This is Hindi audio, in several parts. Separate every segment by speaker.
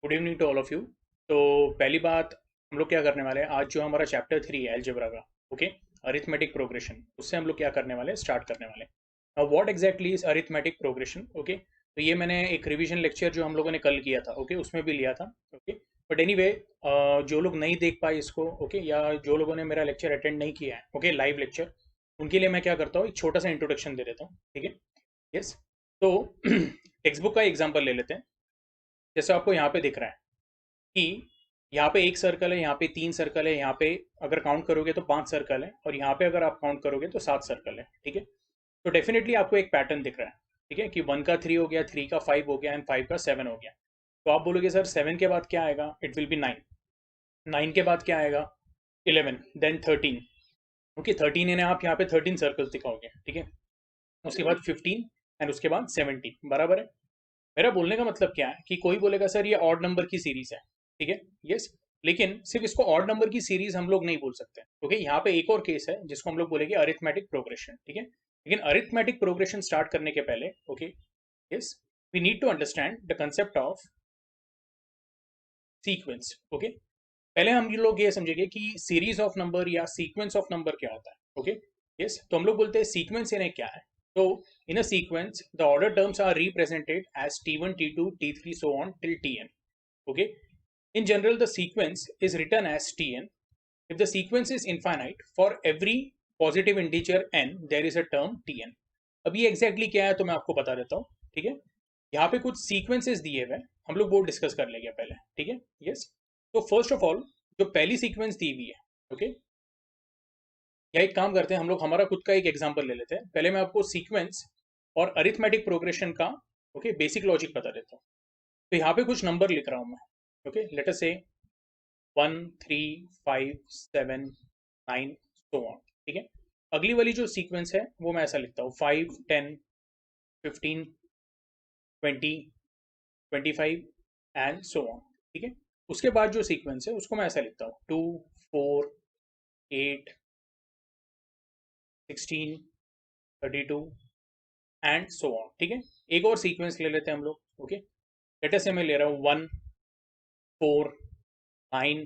Speaker 1: Good evening to all of you. तो पहली बात, हम लोग क्या करने वाले हैं आज, जो हमारा चैप्टर 3 है अलजेब्रा का, ओके, अरिथमेटिक प्रोग्रेशन, उससे हम लोग क्या करने वाले हैं, स्टार्ट करने वाले हैं। Now what exactly is arithmetic progression? Okay, तो ये मैंने एक रिवीजन लेक्चर जो हम लोगों ने कल किया था, ओके, उसमें भी लिया था। ओके, बट एनीवे, जो लोग नहीं देख पाए इसको, ओके, या जो लोगों ने मेरा लेक्चर अटेंड नहीं किया है, ओके, लाइव लेक्चर, उनके लिए मैं क्या करता हूँ, एक छोटा सा इंट्रोडक्शन दे देता हूँ, ठीक है। यस। तो टेक्स्ट बुक का एग्जाम्पल ले लेते हैं। जैसे आपको यहाँ पे दिख रहा है कि यहाँ पे एक सर्कल है, यहाँ पे तीन सर्कल है, यहाँ पे अगर काउंट करोगे तो पांच सर्कल है, और यहाँ पे अगर आप काउंट करोगे तो सात सर्कल है, ठीक है। तो डेफिनेटली आपको एक पैटर्न दिख रहा है, ठीक है, कि वन का थ्री हो गया, थ्री का फाइव हो गया, एंड फाइव का सेवन हो गया। तो आप बोलोगे सर सेवन के बाद क्या आएगा? It will be nine. Nine के बाद क्या आएगा? Eleven, then thirteen. Okay, thirteen यानी आप यहाँ पे थर्टीन सर्कल दिखाओगे, ठीक है। उसके बाद फिफ्टीन, एंड उसके बाद सेवनटीन, बराबर है। मेरा बोलने का मतलब क्या है कि कोई बोलेगा सर ये ऑड नंबर की सीरीज है, ठीक है। यस, लेकिन सिर्फ इसको ऑड नंबर की सीरीज हम लोग नहीं बोल सकते। ओके, यहाँ पे एक और केस है जिसको हम लोग बोलेंगे अरिथमेटिक प्रोग्रेशन, ठीक है। लेकिन अरिथमेटिक प्रोग्रेशन स्टार्ट करने के पहले, okay, yes, we need to understand the concept of sequence. Okay, पहले हम ये लोग ये समझेंगे कि सीरीज ऑफ नंबर या सीक्वेंस ऑफ नंबर क्या होता है। ओके, यस, तो हम लोग बोलते हैं सीक्वेंस यानी क्या है। तो in a sequence the order terms are represented as t1 t2 t3 so on till tn. Okay, in general the sequence is written as tn. If the sequence is infinite, for every positive integer n there is a term tn. अब ये एग्जैक्टली क्या है तो मैं आपको बता देता हूँ, ठीक है। यहाँ पे कुछ सीक्वेंसेस दिए हुए हैं, हम लोग वो डिस्कस कर लेंगे पहले, ठीक है। यस, तो फर्स्ट ऑफ ऑल जो पहली सीक्वेंस दी हुई है, ओके, या एक काम करते हैं हम लोग, हमारा खुद का एक एग्जांपल ले लेते हैं। पहले मैं आपको सीक्वेंस और अरिथमेटिक प्रोग्रेशन का, ओके, बेसिक लॉजिक बता देता हूँ। तो यहाँ पे कुछ नंबर लिख रहा हूँ मैं। ओके, लेट अस से 1 3 5 7 9 सो ऑन, ठीक है। अगली वाली जो सीक्वेंस है वो मैं ऐसा लिखता हूँ, 5 10 15 20 25 एंड सो ऑन, ठीक है। उसके बाद जो सीक्वेंस है उसको मैं ऐसा लिखता हूँ, 2 4 8 16 32 एंड सो ऑन, ठीक है। एक और सीक्वेंस ले लेते हैं हम लोग। ओके, लेटर से मैं ले रहा हूँ 1 4 9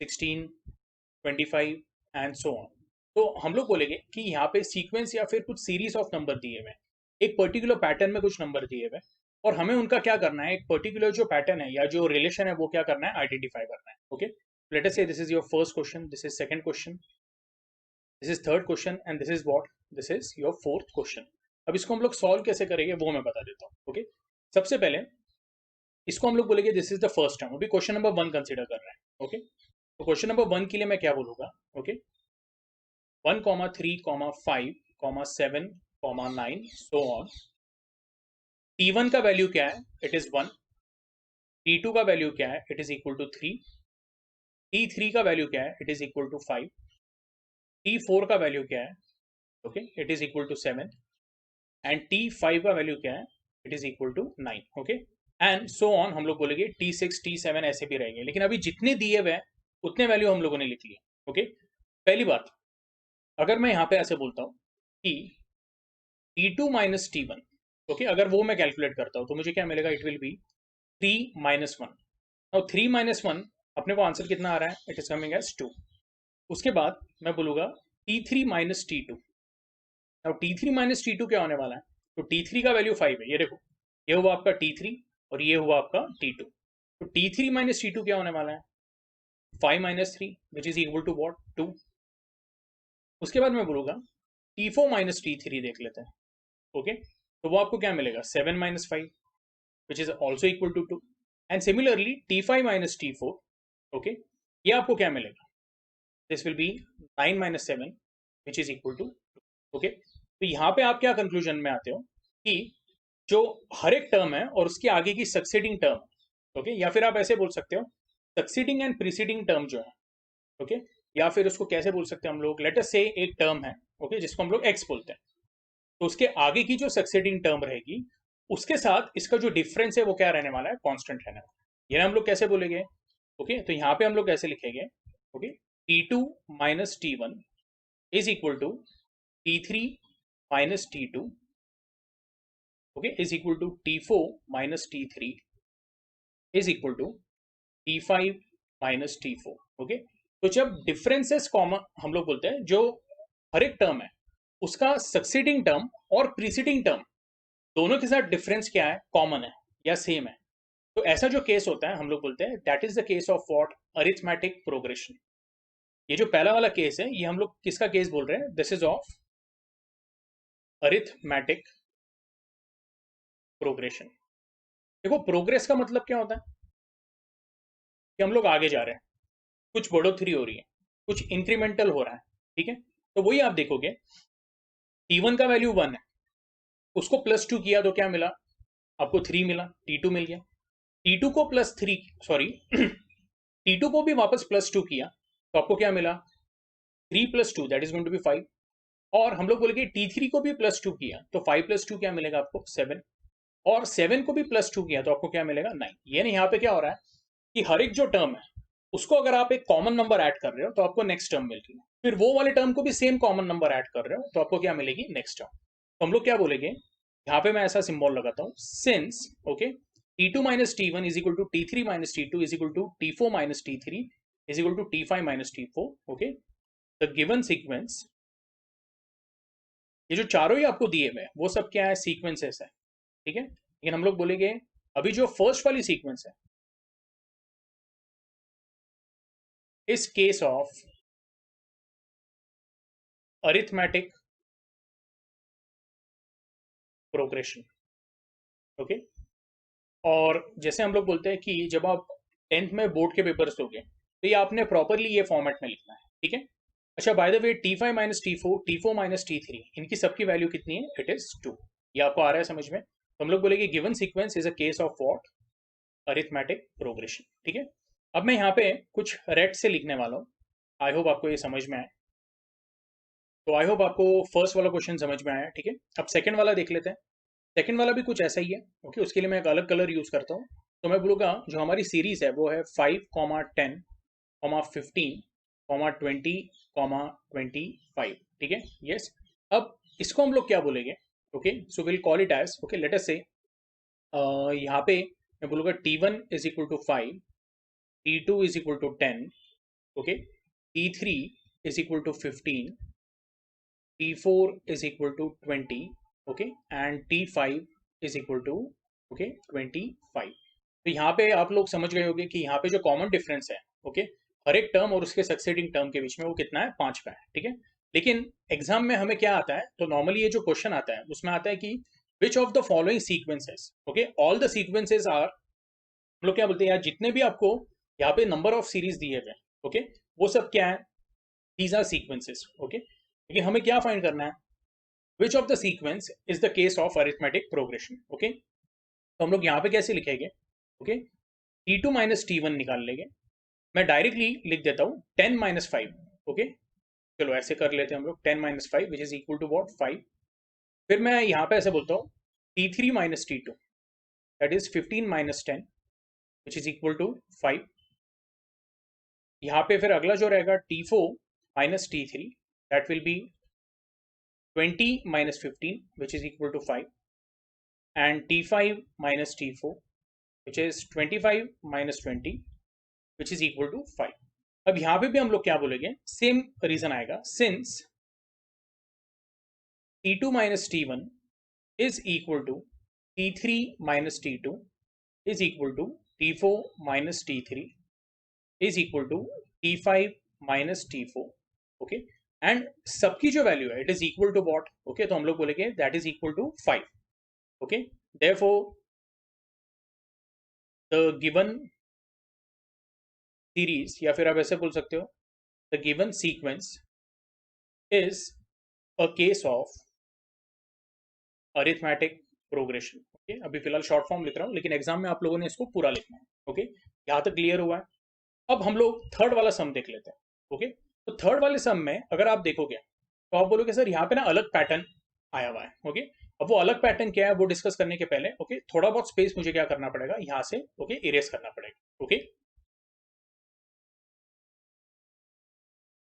Speaker 1: 16 25 एंड सो ऑन। तो हम लोग बोलेंगे कि यहाँ पे सीक्वेंस या फिर कुछ सीरीज ऑफ नंबर दिए हुए हैं, एक पर्टिकुलर पैटर्न में कुछ नंबर दिए हुए हैं, और हमें उनका क्या करना है, एक पर्टिकुलर जो पैटर्न है या जो रिलेशन है वो क्या करना है, आइडेंटिफाई करना है। ओके, लेट अस से this is your first question, this is second question, this is third question, and this is what, this is your fourth question. अब इसको हम लोग सॉल्व कैसे करेंगे वो मैं बता देता हूँ। ओके, सबसे पहले इसको हम लोग बोलेंगे this is the first term. अभी क्वेश्चन नंबर वन कंसिडर कर रहे हैं। ओके, तो क्वेश्चन नंबर वन के लिए मैं क्या बोलूंगा? Okay, 1 3 5 7 9 so on. t1 का वैल्यू क्या है? It is 1। t2 का वैल्यू क्या है? It is equal to 3। t3 का वैल्यू क्या है? It is equal to 5। t4 का वैल्यू क्या है? Okay, it is equal to 7। And t5 का वैल्यू क्या है? It is equal to 9। Okay, and so on हम लोग बोलेंगे t6 t7 ऐसे भी रहेंगे, लेकिन अभी जितने दिए हुए हैं उतने वैल्यू हम लोगों ने लिख लिए। ओके, पहली बात, अगर मैं यहाँ पे ऐसे बोलता हूँ कि t2 माइनस t1, ओके, अगर वो मैं कैलकुलेट करता हूँ तो मुझे क्या मिलेगा? It will B 3 - 1। और 3 - 1 अपने को आंसर कितना आ रहा है? It is coming as 2। उसके बाद मैं बोलूंगा t3 माइनस t2। अब t3 माइनस t2 क्या होने वाला है? तो t3 का वैल्यू 5 है, ये देखो, ये हुआ आपका t3 और ये हुआ आपका t2। तो t3 माइनस t2 क्या होने वाला है? 5 - 3 which is equal to what, 2। उसके बाद मैं बोलूंगा t4 माइनस t3 देख लेते हैं। ओके, तो वो आपको क्या मिलेगा? 7 - 5 which is also equal to 2। And similarly t5 minus t4, okay, ये आपको क्या मिलेगा? This will be 9 - 7 which is equal to 2। Okay, तो यहाँ पे आप क्या कंक्लूजन में आते हो कि जो हर एक टर्म है और उसके आगे की सक्सीडिंग टर्म, ओके, या फिर आप ऐसे बोल सकते हो सक्सीडिंग एंड प्रीसीडिंग टर्म जो है, ओके, या फिर उसको कैसे बोल सकते हैं हम लोग, लेट अस से एक टर्म है, ओके, जिसको हम लोग एक्स बोलते हैं, तो उसके आगे की जो सक्सीडिंग टर्म रहेगी उसके साथ इसका जो डिफरेंस है वो क्या रहने वाला है? कांस्टेंट रहने वाला है। ये हम लोग कैसे बोलेंगे? ओके, तो यहाँ पे हम लोग कैसे लिखेंगे? Okay, t2 minus t1 is equal to t3 minus t2, okay, is equal to t4 minus t3 is equal to T5 minus T4। Okay, तो जब डिफरेंसेस कॉमन हम लोग बोलते हैं, जो हर एक टर्म है उसका सक्सीडिंग टर्म और प्रीसीडिंग टर्म दोनों के साथ डिफरेंस क्या है, कॉमन है या सेम है, तो ऐसा जो केस होता है हम लोग बोलते हैं that is the case of what, arithmetic progression. ये जो पहला वाला केस है ये हम लोग किसका केस बोल रहे हैं, this is of arithmetic progression. देखो प्रोग्रेस का मतलब क्या होता है कि हम लोग आगे जा रहे हैं, कुछ बढ़ोतरी हो रही है, कुछ इंक्रीमेंटल हो रहा है, ठीक है। तो वही आप देखोगे T1 का वैल्यू 1 है, उसको +2 किया तो क्या मिला आपको, 3 मिला, T2 मिल गया। T2 को +3 सॉरी T2 को भी वापस +2 किया तो आपको क्या मिला, 3 + 2 that is going to be 5। और हम लोग बोलेंगे T3 को भी +2 किया तो 5 + 2 क्या मिलेगा आपको, 7। और 7 को भी +2 किया तो आपको क्या मिलेगा, 9। ये नहीं, यहाँ पे क्या हो रहा है कि हर एक जो टर्म है उसको अगर आप एक कॉमन नंबर ऐड कर रहे हो तो आपको नेक्स्ट टर्म मिल रही है, फिर वो वाले टर्म को भी सेम कॉमन नंबर ऐड कर रहे हो तो आपको क्या मिलेगी, नेक्स्ट टर्म। तो हम लोग क्या बोलेंगे, यहाँ पे मैं ऐसा सिंबल लगाता हूँ, since okay T2 minus T1 is equal to T3 minus T2 is equal to T4 minus T3 is equal to T5 minus T4। Okay, the given sequence, ये जो चारों ही आपको दिए हुए हैं वो सब क्या है, सीक्वेंसेस है, ठीक है। लेकिन हम लोग बोलेंगे अभी जो फर्स्ट वाली सीक्वेंस है, इस case of arithmetic progression. Okay, और जैसे हम लोग बोलते हैं कि जब आप 10th में बोर्ड के पेपर्स दोगे तो ये आपने प्रॉपरली ये फॉर्मेट में लिखना है, ठीक है। अच्छा, by the way T5 minus T4, T4 minus T3, इनकी सबकी वैल्यू कितनी है, इट इज 2। ये आपको आ रहा है समझ में, तो हम लोग बोलेंगे given sequence is a case of what, arithmetic progression, ठीक है। अब मैं यहाँ पे कुछ रेड से लिखने वाला हूँ, आई होप आपको ये समझ में आए। तो आई होप आपको फर्स्ट वाला क्वेश्चन समझ में आया, ठीक है। अब सेकंड वाला देख लेते हैं। सेकंड वाला भी कुछ ऐसा ही है, ओके। उसके लिए मैं एक अलग कलर यूज करता हूँ, तो मैं बोलूँगा जो हमारी सीरीज है वो है 5, 10, 15, 20, 25, ठीक है, यस। अब इसको हम लोग क्या बोलेंगे, okay, so will call it as, okay, let us say यहाँ पे मैं बोलूँगा T1 is equal to 5, T2 is equal to 10, okay, T3 is equal to 15, T4 is equal to 20, okay, and T5 is equal to, okay, 25। तो यहाँ पे आप लोग समझ गए होंगे कि यहाँ पे जो कॉमन डिफरेंस है, ओके, हर एक टर्म और उसके सक्सेडिंग टर्म के बीच में वो कितना है, 5 का है, ठीक है। लेकिन एग्जाम में हमें क्या आता है, तो नॉर्मली ये जो क्वेश्चन आता है उसमें आता है कि which of the following sequences, okay, all the sequences are, हम लोग क्या बोलते हैं यार, जितने भी आपको यहाँ पे नंबर ऑफ सीरीज दिए हुए, ओके, वो सब क्या है, दीज आर सीक्वेंसेस, ओके। लेकिन हमें क्या फाइंड करना है, विच of the sequence is the case of arithmetic progression, okay. तो हम लोग यहाँ पे कैसे लिखेंगे, ओके, T2 माइनस T1 निकाल लेंगे। मैं डायरेक्टली लिख देता हूँ 10 माइनस 5, ओके, चलो ऐसे कर लेते हैं हम लोग, 10 minus 5 which is equal to what, 5। फिर मैं यहाँ पे ऐसे बोलता हूँ T3 minus T2 that is 15 minus 10 which is equal to 5। यहाँ पे फिर अगला जो रहेगा T4 minus T3 that will be 20 minus 15 which is equal to 5, and T5 minus T4 which is 25 minus 20 which is equal to 5। अब यहाँ पे भी हम लोग क्या बोलेंगे, सेम रीजन आएगा, since T2 minus T1 is equal to T3 minus T2 is equal to T4 minus T3 is equal to T5 minus T4, okay, and सबकी जो वैल्यू है it is equal to what, okay, तो हम लोग बोलेंगे that is equal to 5, okay, therefore the given series, या फिर आप ऐसे बोल सकते हो the given sequence is a case of arithmetic progression, okay। अभी फिलहाल शॉर्ट फॉर्म लिख रहा हूँ, लेकिन एग्जाम में आप लोगों ने इसको पूरा लिखना है, ओके। यहाँ तक क्लियर हुआ है। अब हम लोग थर्ड वाला सम देख लेते हैं, ओके। तो थर्ड वाले सम में अगर आप देखोगे तो आप बोलोगे सर यहाँ पे ना अलग पैटर्न आया हुआ है, ओके। अब वो अलग पैटर्न क्या है वो डिस्कस करने के पहले, ओके, थोड़ा बहुत स्पेस मुझे क्या करना पड़ेगा यहाँ से, ओके, इरेज करना पड़ेगा, ओके।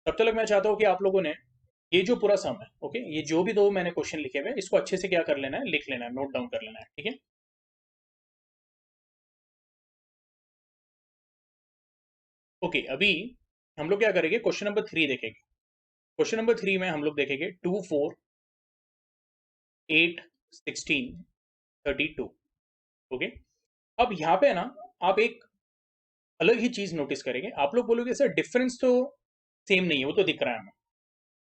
Speaker 1: तब तक मैं चाहता हूँ कि आप लोगों ने ये जो पूरा सम है, ओके, ये जो भी दो मैंने क्वेश्चन लिखे हुए इसको अच्छे से क्या कर लेना है, लिख लेना है, नोट डाउन कर लेना है, ठीक है। ओके, अभी हम लोग क्या करेंगे, क्वेश्चन नंबर 3 देखेंगे। क्वेश्चन नंबर 3 में हम लोग देखेंगे 2, 4, 8, 16, 32। ओके, अब यहाँ पे है ना, आप एक अलग ही चीज नोटिस करेंगे। आप लोग बोलोगे सर डिफरेंस तो सेम नहीं है, वो तो दिख रहा है हमें।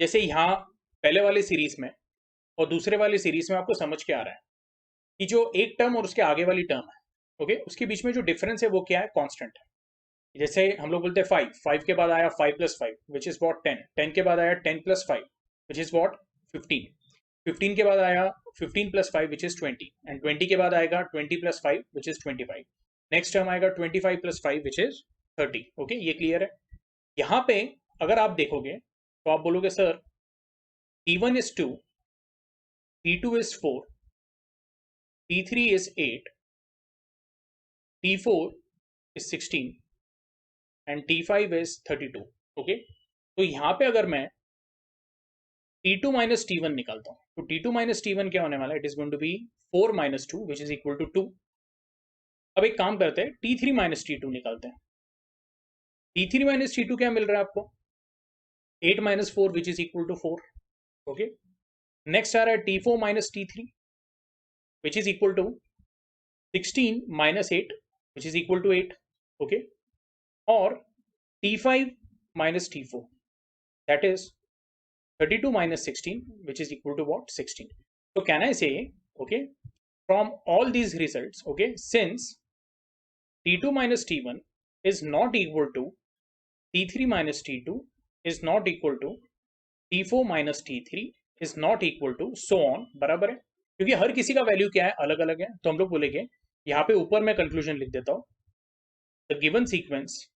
Speaker 1: जैसे यहाँ पहले वाले सीरीज में और दूसरे वाले सीरीज में आपको समझ के आ रहा है कि जो एक टर्म और उसके आगे वाली टर्म है, ओके, उसके बीच में जो डिफरेंस है वो क्या है, कांस्टेंट है। जैसे हम लोग बोलते हैं 5, 5 के बाद आया 5 + 5 विच इज वॉट 10, 10 के बाद आया 10 + 5 विच इज वॉट 15, 15 के बाद आया 15 + 5 विच इज 20, एंड 20 के बाद आएगा 20 + 5 विच इज 25। नेक्स्ट टर्म आएगा 25 + 5 विच इज 30। ओके, ये क्लियर है। यहाँ पे अगर आप देखोगे तो आप बोलोगे sir T1 is 2, T2 is 4, T3 is 8, T4 is 16 and T5 is 32। Okay, तो यहाँ पे अगर मैं T2 - T1 निकालता हूँ तो T2 - T1 क्या होने वाला है, it is going to be 4 - 2 which is equal to 2। अब एक काम करते हैं, T3 - T2 निकालते हैं। T3 - T2 क्या मिल रहा है आपको, 8 - 4 which is equal to 4। Okay, next आ रहा है T4 - T3 which is equal to 16 - 8 which is equal to 8। Okay, और T5 - T4 that is 32 - 16 which is equal to what, 16। so can I say, okay, from all these results, okay, since T2 - T1 is not equal to T3 - T2 is not equal to T4 - T3 is not equal to so on, बराबर है। क्योंकि हर किसी का वैल्यू क्या है, अलग अलग है, तो हम लोग बोलेंगे यहाँ पे ऊपर मैं कंक्लूजन लिख देता हूँ, the given sequence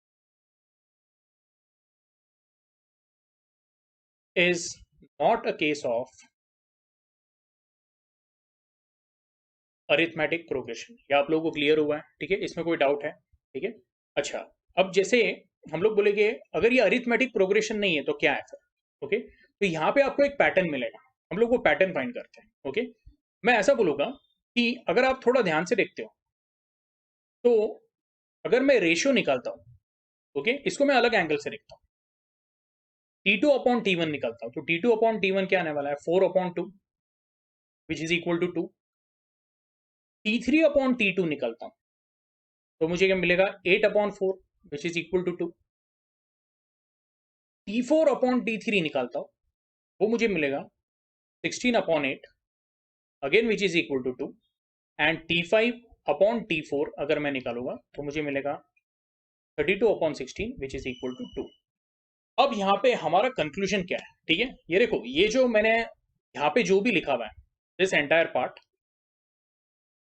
Speaker 1: is not a case of arithmetic progression. ये आप लोगों को क्लियर हुआ है, ठीक है, इसमें कोई डाउट है, ठीक है। अच्छा, अब जैसे हम लोग बोलेंगे अगर ये अरिथमेटिक प्रोग्रेशन नहीं है तो क्या है फिर, ओके, तो यहाँ पे आपको एक पैटर्न मिलेगा, हम लोग वो पैटर्न फाइंड करते हैं। ओके, मैं ऐसा बोलूंगा कि अगर आप थोड़ा ध्यान से देखते हो तो अगर मैं रेशियो निकालता हूँ, ओके, इसको मैं अलग एंगल से देखता हूँ, T2/T1 निकालता हूँ, तो T2/T1 क्या आने वाला है, 4/2 विच इज इक्वल टू 2। T3/T2 निकालता हूँ तो मुझे क्या मिलेगा, 8/4 विच इज इक्वल टू 2। T4/T3 निकालता हूँ वो मुझे मिलेगा 16/8 again which is equal to 2। And T5/T4 अगर मैं निकालूंगा तो मुझे मिलेगा 32/16 विच इज इक्वल टू 2। अब यहाँ पे हमारा कंक्लूजन क्या है, ठीक है, ये देखो, ये जो मैंने यहाँ पे जो भी लिखा हुआ है, दिस एंटायर पार्ट,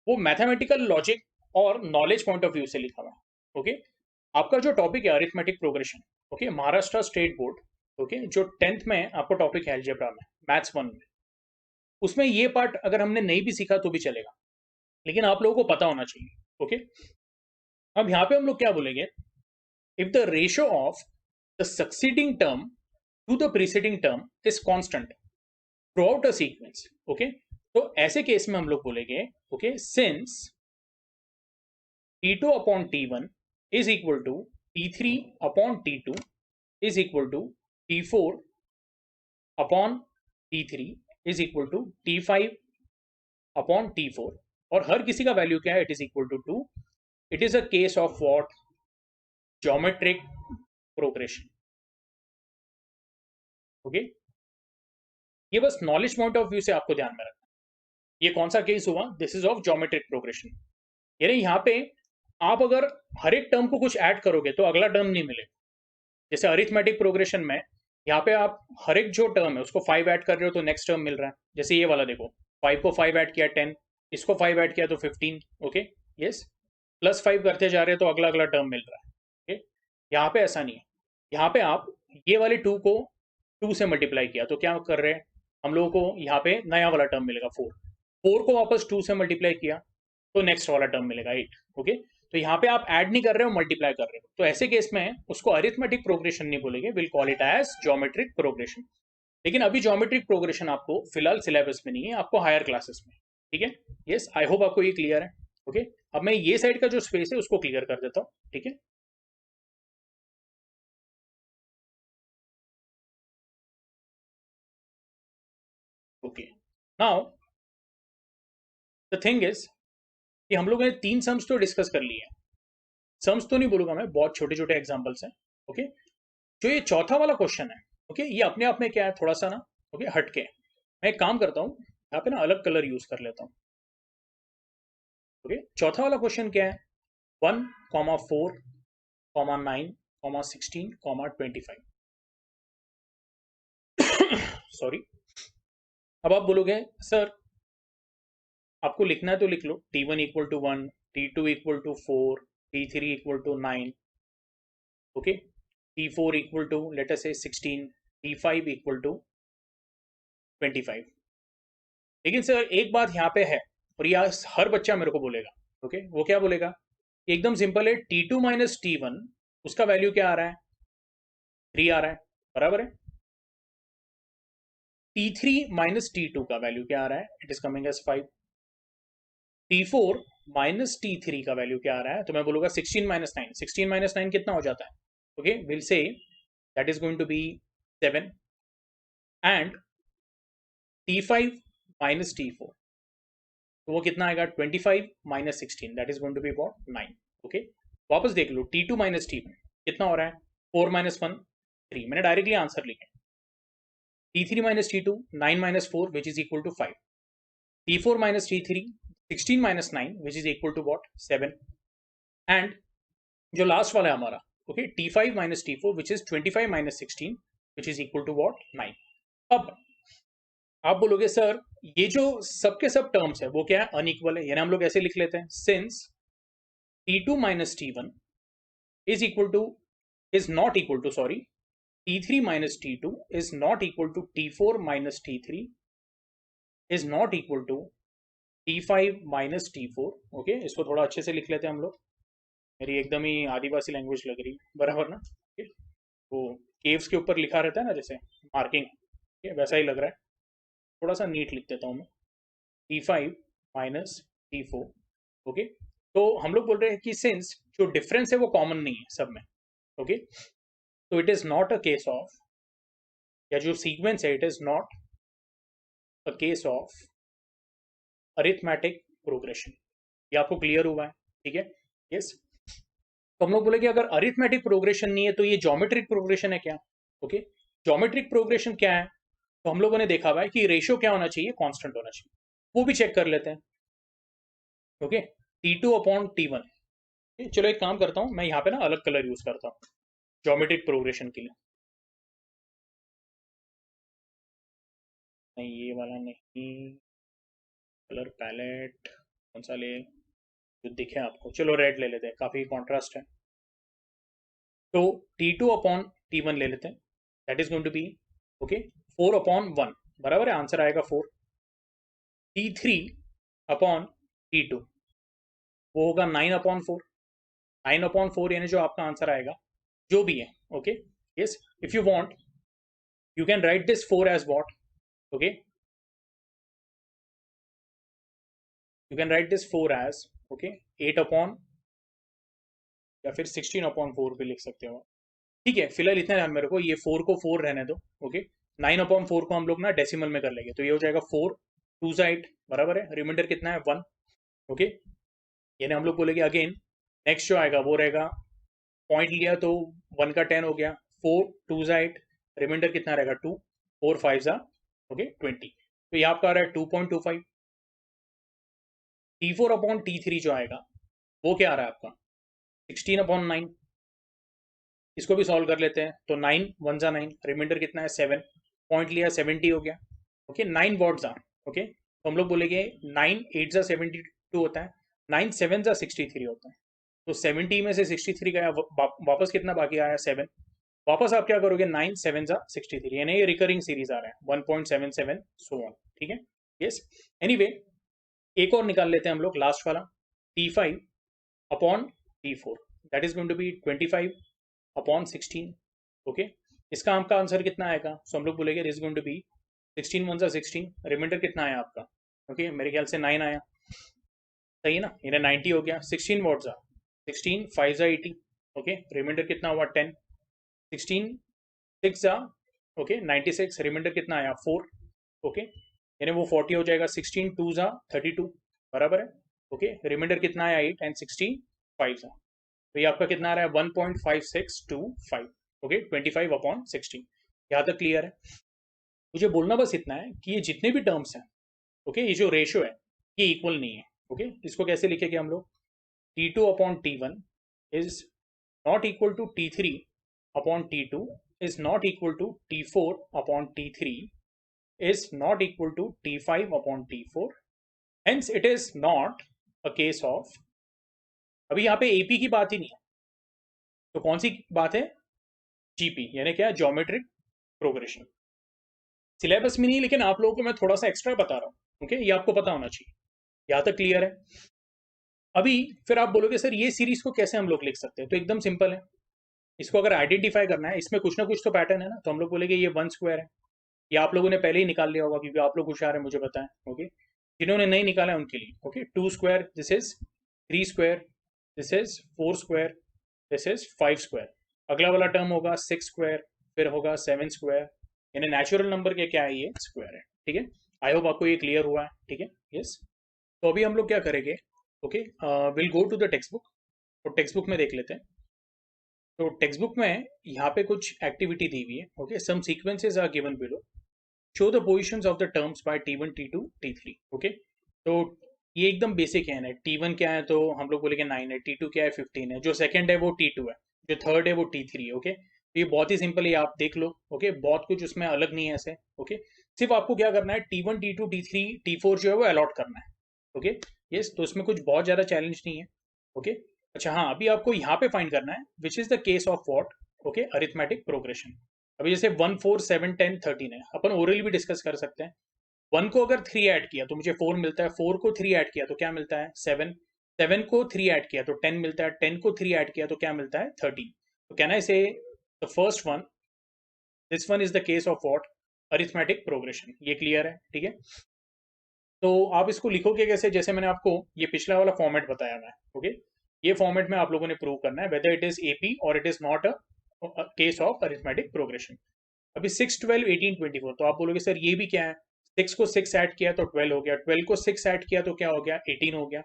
Speaker 1: वो मैथमेटिकल लॉजिक और नॉलेज पॉइंट ऑफ व्यू से लिखा हुआ है। ओके, आपका जो टॉपिक है arithmetic progression, okay, Maharashtra state board, okay, जो 10th में आपको टॉपिक है अलजेब्रा में, मैथ्स 1 में, उसमें ये पार्ट अगर हमने नहीं भी सीखा तो भी चलेगा, लेकिन आप लोगों को पता होना चाहिए। ओके, अब यहाँ पे हम लोग क्या बोलेंगे, if the ratio of the succeeding term to the preceding term is constant throughout a sequence, okay, तो ऐसे केस में हम लोग बोलेंगे, okay, since T2/T1 is equal to T3/T2 is equal to T4/T3 is equal to T5/T4, और हर किसी का वैल्यू क्या है, it is equal to 2। It is a case of what, geometric progression. Okay, ये बस नॉलेज पॉइंट ऑफ व्यू से आपको ध्यान में रखना, ये कौन सा केस हुआ, this is of geometric progression. यानी यहाँ पे आप अगर हर एक टर्म को कुछ ऐड करोगे तो अगला टर्म नहीं मिलेगा। जैसे अरिथमेटिक प्रोग्रेशन में यहाँ पे आप हर एक जो टर्म है उसको 5 ऐड कर रहे हो तो नेक्स्ट टर्म मिल रहा है। जैसे ये वाला देखो, 5 को 5 ऐड किया 10, इसको 5 ऐड किया तो 15। ओके, यस, +5 करते जा रहे हैं तो अगला अगला टर्म मिल रहा है। ओके, यहाँ पे ऐसा नहीं है, यहाँ पे आप ये वाले 2 को 2 से मल्टीप्लाई किया तो क्या कर रहे हैं हम लोगों को, यहाँ पे नया वाला टर्म मिलेगा 4, 4 को वापस 2 से मल्टीप्लाई किया तो नेक्स्ट वाला टर्म मिलेगा 8। ओके, तो यहाँ पे आप ऐड नहीं कर रहे हो, मल्टीप्लाई कर रहे हो, तो ऐसे केस में उसको अरिथमेटिक प्रोग्रेशन नहीं बोलेंगे, will call it as geometric progression. लेकिन अभी ज्योमेट्रिक प्रोग्रेशन आपको फिलहाल सिलेबस में नहीं है, आपको हायर क्लासेस में, ठीक है। यस, आई होप आपको ये क्लियर है। ओके, अब मैं ये साइड का जो स्पेस है उसको क्लियर कर देता हूँ, ठीक है। नाउ द थिंग इज कि हम लोगों ने 3 सम्स तो डिस्कस कर लिए हैं। सम्स तो नहीं बोलूंगा मैं, बहुत छोटे छोटे एग्जाम्पल्स हैं। ओके, जो ये चौथा वाला क्वेश्चन है, ओके, ये अपने आप में क्या है, थोड़ा सा ना, ओके, हटके। मैं एक काम करता हूँ, यहाँ पे ना अलग कलर यूज कर लेता हूँ। ओके, चौथा वाला क्वेश्चन क्या है, 1,4,9,16,25। सॉरी। अब आप बोलोगे सर आपको लिखना है तो लिख लो, T1 equal to 1, T2 equal to 4, T3 equal to 9, okay, T4 equal to let us say 16, T5 equal to 25। लेकिन सर एक बात यहाँ पे है, और ये हर बच्चा मेरे को बोलेगा, ओके, वो क्या बोलेगा, एकदम सिंपल है, T2 माइनस T1 उसका वैल्यू क्या आ रहा है, 3 आ रहा है, बराबर है। T3 माइनस T2 का वैल्यू क्या आ रहा है, it is coming as 5। T4 minus T3 का वैल्यू क्या आ रहा है, तो मैं बोलूंगा 16 माइनस 9। 16 माइनस 9 कितना हो जाता है, okay, will say that is going to be 7। And T5 minus T4, तो वो कितना आएगा, 25 minus 16, that is going to be about 9। Okay, वापस देख लो, T2 माइनस T1 कितना हो रहा है, 4 माइनस 1 3, मैंने डायरेक्टली आंसर लिखा। T3 minus T2 9 minus 4 which is equal to 5। T4 minus T3 16 minus 9 which is equal to what, 7। And जो लास्ट वाला है हमारा, okay, T5 minus T4 which is 25 minus 16 which is equal to what, 9। अब आप बोलोगे सर ये जो सबके सब टर्म्स है वो क्या है, अनइक्वल है, यानी हम लोग ऐसे लिख लेते हैं, since T2 minus T1 is equal to is not equal to, sorry, T3 minus T2 is not equal to T4 minus T3 is not equal to T5 minus T4। Okay, इसको थोड़ा अच्छे से लिख लेते हैं हम लोग, मेरी एकदम ही आदिवासी लैंग्वेज लग रही है, बराबर ना। okay? वो केव्स के ऊपर लिखा रहता है ना जैसे मार्किंग, वैसा ही लग रहा है, थोड़ा सा नीट लिख देता हूँ मैं, T5 माइनस T4। ओके, तो हम लोग बोल रहे हैं कि सिंस जो डिफरेंस है वो कॉमन नहीं है सब में, ओके, तो it is not a case of, या जो सीक्वेंस है it is not a case of arithmetic progression. ये आपको क्लियर हुआ है, ठीक है, यस। तो हम लोग बोले कि अगर अरिथमेटिक प्रोग्रेशन नहीं है तो ये ज्योमेट्रिक प्रोग्रेशन है क्या, ओके, ज्योमेट्रिक प्रोग्रेशन क्या है, तो हम लोगों ने देखा हुआ है कि रेशियो क्या होना चाहिए, कांस्टेंट होना चाहिए, वो भी चेक कर लेते हैं। Okay, T2 upon T1। चलो एक काम करता हूं, मैं यहाँ पे ना अलग कलर यूज करता हूँ ज्योमेट्रिक प्रोग्रेशन के लिए। नहीं ये वाला नहीं, कलर पैलेट कौन सा ले, जो दिखे आपको, चलो रेड ले लेते हैं, काफी कॉन्ट्रास्ट है। तो T2 अपॉन T1 ले लेते हैं, that is going to be, okay, 4 upon 1, बराबर है, आंसर आएगा 4। T3 अपॉन T2 वो होगा 9 अपॉन 4। 9 अपॉन 4 यानी जो आपका आंसर आएगा, जो भी है, okay, yes, if you want you can write this 4 as what, okay, you can write this 4 as, okay, 8 upon, या फिर 16 अपॉन 4 भी लिख सकते हो, ठीक है, फिलहाल इतना ध्यान मेरे को, ये 4 को 4 रहने दो, ओके। 9 अपॉन 4 को हम लोग ना डेसिमल में कर लेंगे, तो ये हो जाएगा 4 2 8, बराबर है, रिमाइंडर कितना है 1, ओके, यानी हम लोग बोलेंगे अगेन, नेक्स्ट जो आएगा वो रहेगा, पॉइंट लिया तो 1 का 10 हो गया, 4 2 8, रिमाइंडर कितना रहेगा 2, 4 5 जा, ओके, 20, तो ये आपका आ रहा है 2.25। T4 अपॉन T3 जो आएगा वो क्या आ रहा है आपका, 16 अपॉन 9, इसको भी सॉल्व कर लेते हैं, तो 9 1 जा 9, रिमाइंडर कितना है 7, पॉइंट लिया 70 हो गया, ओके, 9 वॉट जा, ओके, तो हम लोग बोलेंगे 9 8 जा 72 होता है, 9 7 जा 63 होता है, तो 70 में से 63 गया, वापस कितना बाकी आया 7, वापस आप क्या करोगे 9 7 जा 63, यानी ये रिकरिंग सीरीज आ रहा है 1.77 सो ऑन, ठीक है, यस। एनीवे एक और निकाल लेते हैं हम लोग, लास्ट वाला, T5 upon T4, that is going to be 25 upon 16, okay, इसका आपका आंसर कितना आएगा, सो हम लोग बोलेंगे इज गोइंग टू बी 16 1 जा 16, रिमाइंडर कितना आया आपका, ओके, मेरे ख्याल से 9 आया, सही है ना, यानी 90 हो गया, 16 वॉट जा 16 5 जा 80, ओके, रिमाइंडर कितना हुआ 10, 16 6 जा, ओके, 96, रिमाइंडर कितना आया 4, ओके, यानी वो 40 हो जाएगा, 16 2 जा 32 बराबर है। ओके, रिमाइंडर कितना आया 8 एंड 60 5 जा, तो ये आपका कितना आ रहा है 1.5625। ओके, 25/60। यहाँ तक क्लियर है? मुझे बोलना बस इतना है कि ये जितने भी टर्म्स हैं, ओके, ये जो रेशियो है ये इक्वल नहीं है। ओके, इसको कैसे लिखेंगे हम लोग? T2/T1 is not equal to T3/T2 is not equal to T4/T3 is not equal to T5/T4, hence it is not a case of, अभी यहाँ पे AP की बात ही नहीं है, तो कौन सी बात है? GP, यानी क्या? Geometric progression. सिलेबस में नहीं, लेकिन आप लोगों को मैं थोड़ा सा एक्स्ट्रा बता रहा हूँ। ओके, ये आपको पता होना चाहिए। यहाँ तक क्लियर है? अभी फिर आप बोलोगे सर ये सीरीज को कैसे हम लोग लिख सकते हैं? तो एकदम सिंपल है, इसको अगर आइडेंटिफाई करना है, इसमें कुछ ना कुछ तो पैटर्न है ना, तो हम लोग बोलेंगे ये 1 स्क्वायर है। ये आप लोगों ने पहले ही निकाल लिया होगा क्योंकि आप लोग होशियार है, मुझे पता है। ओके, जिन्होंने नहीं निकाला है उनके लिए, okay, 2 square, this is 3 square, this is 4 square, this is 5 square. अगला वाला टर्म होगा 6 स्क्वायर, फिर होगा 7 स्क्वायर, यानी नेचुरल नंबर के क्या है? ये स्क्वायर है। ठीक है, आई होप आपको ये क्लियर हुआ है। ठीक है, यस। तो अभी हम लोग क्या करेंगे? Okay, will go to the text book, तो टेक्स्ट बुक में देख लेते हैं। तो टेक्स्ट बुक में यहाँ पे कुछ एक्टिविटी दी हुई है। Okay, some sequences are given below, show the positions of the terms by T1 T2 T3। Okay, तो ये एकदम बेसिक है ना। T1 क्या है तो हम लोग बोलेंगे 9 है, T2 क्या है 15 है, जो सेकंड है वो T2 है, जो थर्ड है वो T3 है। ओके, तो ये बहुत ही सिंपल है, आप देख लो। ओके, बहुत कुछ उसमें अलग नहीं है ऐसे। ओके, सिर्फ आपको क्या करना है, T1 T2 T3 T4 जो है वो अलॉट करना है। ओके, यस, तो उसमें कुछ बहुत ज्यादा चैलेंज नहीं है। ओके, अच्छा हाँ, अभी आपको यहाँ पे फाइंड करना है which is the case of what? Okay, arithmetic progression. अभी जैसे 1 4 7 10 13 है, अपन ओरली भी डिस्कस कर सकते हैं। 1 को अगर 3 ऐड किया तो मुझे 4 मिलता है, 4 को 3 ऐड किया तो क्या मिलता है? 7, 7 को 3 ऐड किया तो 10 मिलता है, 10 को 3 ऐड किया तो क्या मिलता है? 13। तो कैन आई से the first one, this one is the case of what? Arithmetic progression. ये क्लियर है? ठीक है, तो आप इसको लिखोगे कैसे? जैसे मैंने आपको ये पिछला वाला फॉर्मेट बताया मैं। ओके, ये फॉर्मेट में आप लोगों ने प्रूव करना है वेदर इट इज एपी और it is not a case of arithmetic progression. अभी 6 12 18 24, तो आप बोलोगे सर ये भी क्या है? 6 को 6 ऐड किया तो 12 हो गया, 12 को 6 ऐड किया तो क्या हो गया? 18 हो गया,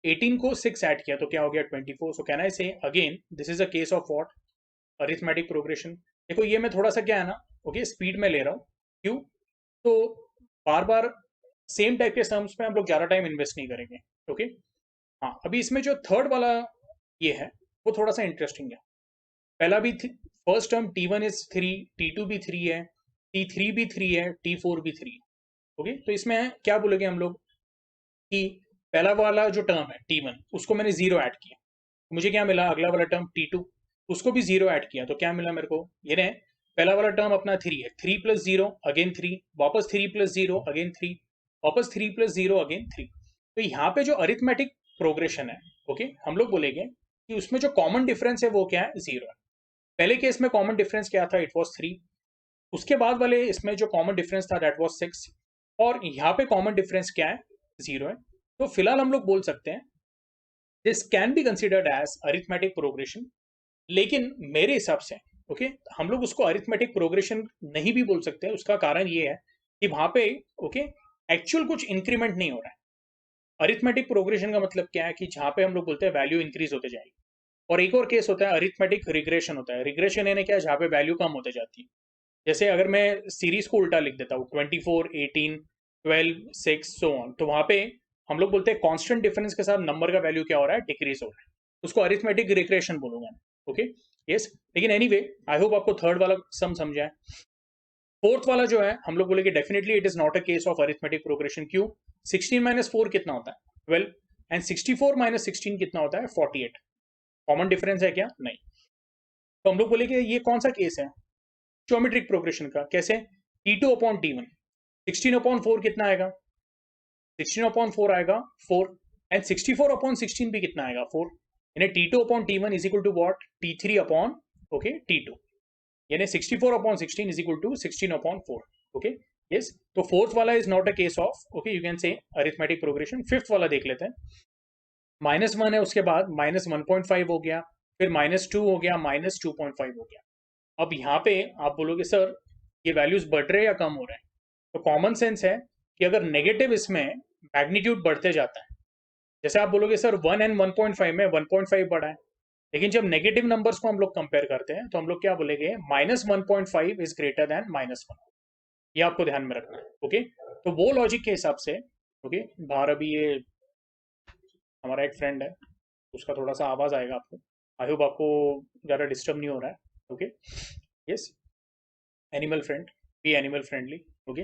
Speaker 1: 18 को 6 ऐड किया तो क्या हो गया? 24। सो कैन आई से again this is a case of what? Arithmetic progression. देखो ये मैं थोड़ा सा क्या है ना, ओके, स्पीड में ले रहा हूँ। क्यों? तो बार बार सेम टाइप के टर्म्स में हम लोग ज्यादा टाइम इन्वेस्ट नहीं करेंगे। ओके, हाँ, अभी इसमें जो थर्ड वाला ये है वो थोड़ा सा इंटरेस्टिंग है। पहला भी first term T1 is 3, T2 भी 3 है, T3 भी 3 है, T4 भी 3 है। ओके, तो इसमें क्या बोलेंगे हम लोग कि पहला वाला जो टर्म है T1 उसको मैंने 0 ऐड किया, मुझे क्या मिला? अगला वाला टर्म T2 उसको भी 0 ऐड किया तो क्या मिला मेरे को? ये रहे, पहला वाला टर्म अपना 3 है, 3 + 0 अगेन 3, वापस 3 + 0 अगेन 3, वापस 3 + 0 अगेन 3। तो यहाँ पे जो अरिथमेटिक प्रोग्रेशन है, ओके, हम लोग बोलेंगे कि उसमें जो कॉमन डिफरेंस है वो क्या है? 0 है। पहले केस में कॉमन डिफरेंस क्या था? It was 3। उसके बाद वाले इसमें जो कॉमन डिफरेंस था दैट वाज 6, और यहाँ पे कॉमन डिफरेंस क्या है? 0 है। तो फिलहाल हम लोग बोल सकते हैं this can be considered as arithmetic progression, लेकिन मेरे हिसाब से ओके, हम लोग उसको अरिथमेटिक प्रोग्रेशन नहीं भी बोल सकते हैं। उसका कारण ये है कि वहां पे ओके एक्चुअल कुछ इंक्रीमेंट नहीं हो रहा है। अरिथमेटिक प्रोग्रेशन का मतलब क्या है कि जहां पे हम लोग बोलते हैं वैल्यू इंक्रीज होते जाएगी, और एक और केस होता है अरिथमेटिक रिग्रेशन होता है। रिग्रेशन यानी क्या? जहां पे वैल्यू कम होते जाती है। जैसे अगर मैं सीरीज को उल्टा लिख देता हूँ 24 18 12 6 सो ऑन, तो वहां पे हम लोग बोलते हैं कांस्टेंट डिफरेंस के साथ नंबर का वैल्यू क्या हो रहा है? डिक्रीज हो रहा है। उसको अरिथमेटिक रिग्रेशन बोलूंगा मैं। ओके, यस, लेकिन एनीवे आई होप आपको थर्ड वाला सम समझा है। फोर्थ वाला जो है हम लोग बोलेंगे definitely it is not a case of arithmetic progression. क्यों? 16 - 4 कितना होता है? 12, एंड 64 - 16 कितना होता है? 48। कॉमन डिफरेंस है क्या? नहीं। तो हम लोग बोलेंगे ये कौन सा केस है ज्योमेट्रिक प्रोग्रेशन का? कैसे? T2/T1, 16/4 कितना आएगा? 16/4 आएगा 4, एंड 64/16 भी कितना आएगा? 4। यानी T2/T1 is equal to what? T3/T2, यानी 64/16 is equal to 16/4। Okay, yes, तो फोर्थ वाला is not a case of okay, you can say arithmetic progression. Fifth वाला देख लेते हैं। -1 है, उसके बाद -1.5 हो गया, फिर -2 हो गया, -2.5 हो गया। अब यहाँ पे आप बोलोगे सर ये वैल्यूज बढ़ रहे हैं या कम हो रहे हैं? तो कॉमन सेंस है कि अगर नेगेटिव इसमें मैग्नीट्यूड बढ़ते जाता है, जैसे आप बोलोगे सर 1 एंड 1.5 में 1.5 बढ़ा है, लेकिन जब नेगेटिव नंबर्स को हम लोग कंपेयर करते हैं तो हम लोग क्या बोलेंगे, -1.5 इज ग्रेटर देन -1। ये आपको ध्यान में रखना है। ओके, तो वो लॉजिक के हिसाब से, ओके, बाहर अभी ये हमारा एक फ्रेंड है, उसका थोड़ा सा आवाज आएगा आपको, आई होप आपको ज़्यादा डिस्टर्ब नहीं हो रहा है। Okay, yes, animal friend, be animal friendly. Okay,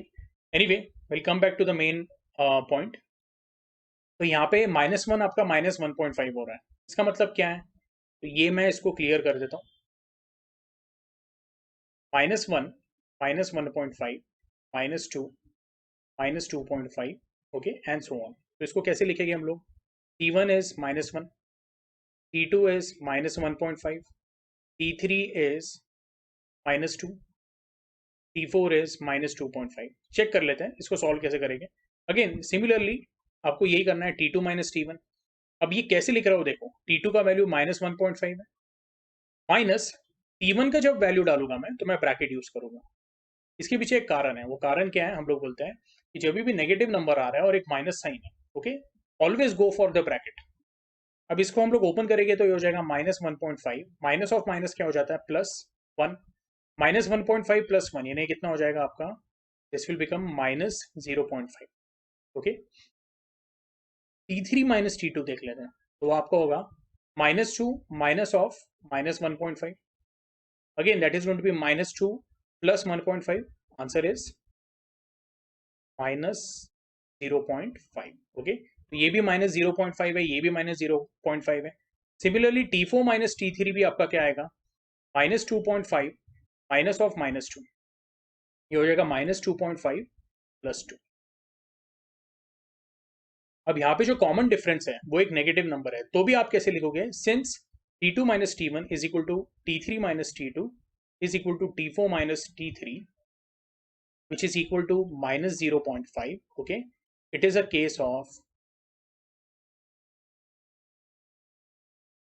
Speaker 1: anyway, will come back to the main point. तो यहाँ पे -1 आपका -1.5 हो रहा है, इसका मतलब क्या है, तो ये मैं इसको क्लियर कर देता हूँ। -1, -1.5, -2, -2.5, ओके, एंड सो ऑन। तो इसको कैसे लिखेंगे हम लोग, T1 is -1, T2 is -1.5, T3 is -2, T4 is -2.5। Check कर लेते हैं इसको सॉल्व कैसे करेंगे। अगेन सिमिलरली आपको यही करना है, T2 - T1। अब ये कैसे लिख रहा हो देखो, T2 का वैल्यू -1.5 है, माइनस T1 का जब वैल्यू डालूंगा मैं तो मैं ब्रैकेट यूज करूंगा। इसके पीछे एक कारण है, वो कारण क्या है, हम लोग बोलते हैं कि जब भी नेगेटिव नंबर आ रहा है और एक माइनस साइन है, okay, always go for the bracket. अब इसको हम लोग ओपन करेंगे तो ये हो जाएगा -1.5, माइनस ऑफ माइनस क्या हो जाता है, +1, -1.5 +1 यानी कितना हो जाएगा आपका, this will become -0.5। Okay, T3 - T2 देख लेते हैं, तो आपका होगा -2 minus of -1.5, again that is going to be -2 + 1.5, answer is -0.5। Okay, तो ये भी -0.5 है, ये भी -0.5 है। सिमिलरली T4 - T3 भी आपका क्या आएगा, -2.5 माइनस ऑफ -2, ये हो जाएगा -2.5 + 2। अब यहाँ पे जो कॉमन डिफरेंस है वो एक नेगेटिव नंबर है, तो भी आप कैसे लिखोगे, since T2 - T1 is equal to T3 - T2 is equal to T4 - T3 which is equal to -0.5, okay, it is a case of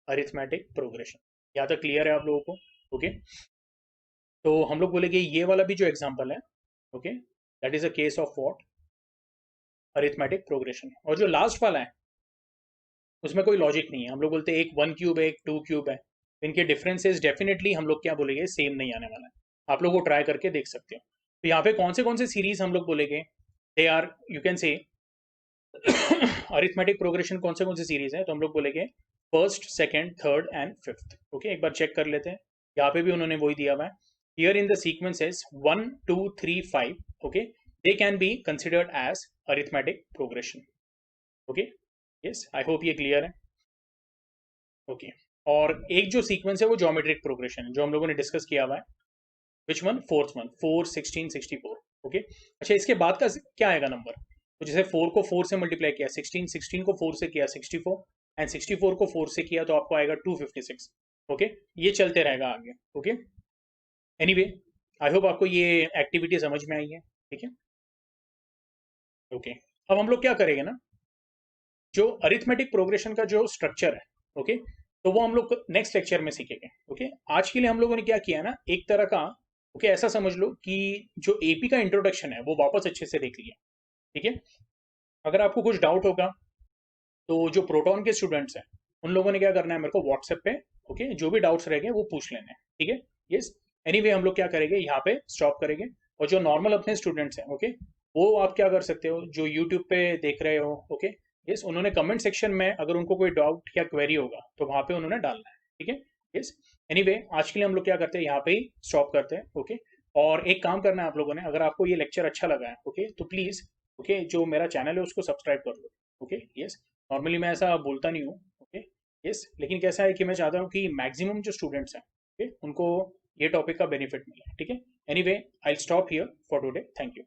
Speaker 1: arithmetic progression. यहाँ तक क्लियर है आप लोगों को, ओके। तो हम लोग बोलेंगे ये वाला भी जो एग्जांपल है, okay, that is a case of what, arithmetic progression. और जो लास्ट वाला है उसमें कोई लॉजिक नहीं है, हम लोग बोलते हैं एक 1 क्यूब है, एक 2 क्यूब है, इनके डिफरेंसेस डेफिनेटली हम लोग क्या बोलेंगे, सेम नहीं आने वाला है। आप लोग को ट्राई करके देख सकते हो। तो यहाँ पे कौन से सीरीज हम लोग बोलेंगे, they are, you can say arithmetic progression कौन से सीरीज है, तो हम लोग बोलेंगे first, second, third and fifth. Okay, एक बार चेक कर लेते हैं, यहाँ पे भी उन्होंने वही दिया हुआ है, here in the sequences 1 2 3 5, okay, they can be considered as arithmetic progression. Okay, yes, I hope ये क्लियर है। ओके, और एक जो सीक्वेंस है वो ज्योमेट्रिक प्रोग्रेशन है, जो हम लोगों ने डिस्कस किया हुआ है, which one, fourth one, 4 16 64। Okay, अच्छा, इसके बाद का क्या आएगा नंबर, तो जैसे 4 को 4 से मल्टीप्लाई किया 16, 16 को 4 से किया 64, एंड 64 को 4 से किया तो आपको आएगा 256। ओके, ये चलते रहेगा आगे। ओके, एनीवे, आई होप आपको ये एक्टिविटी समझ में आई है, ठीक है। ओके, अब हम लोग क्या करेंगे ना, जो अरिथमेटिक प्रोग्रेशन का जो स्ट्रक्चर है, ओके, तो वो हम लोग नेक्स्ट लेक्चर में सीखेंगे। ओके, आज के लिए हम लोगों ने क्या किया ना, एक तरह का, ओके, ऐसा समझ लो कि जो एपी का इंट्रोडक्शन है वो वापस अच्छे से देख लिया, ठीक है। अगर आपको कुछ डाउट होगा तो जो प्रोटॉन के स्टूडेंट्स हैं उन लोगों ने क्या करना है, मेरे को व्हाट्सएप पे, ओके, जो भी डाउट्स रहेंगे वो पूछ लेने हैं, ठीक है। यस, एनीवे, हम लोग क्या करेंगे, यहाँ पे स्टॉप करेंगे। और जो नॉर्मल अपने स्टूडेंट्स हैं, ओके, वो आप क्या कर सकते हो, जो यूट्यूब पे देख रहे हो, ओके, यस, उन्होंने कमेंट सेक्शन में अगर उनको कोई डाउट या क्वेरी होगा तो वहाँ पे उन्होंने डालना है, ठीक है। यस, एनीवे, आज के लिए हम लोग क्या करते हैं, यहाँ पे ही स्टॉप करते हैं। ओके, और एक काम करना है आप लोगों ने, अगर आपको ये लेक्चर अच्छा लगा है, ओके, तो प्लीज़, ओके, जो मेरा चैनल है उसको सब्सक्राइब कर लो। ओके, यस, नॉर्मली मैं ऐसा बोलता नहीं हूँ, ओके, यस, लेकिन कैसा है कि मैं चाहता हूँ कि मैक्सिमम जो स्टूडेंट्स हैं, ओके, उनको ये टॉपिक का बेनिफिट मिले, ठीक है। Anyway, I stop here for today, thank you.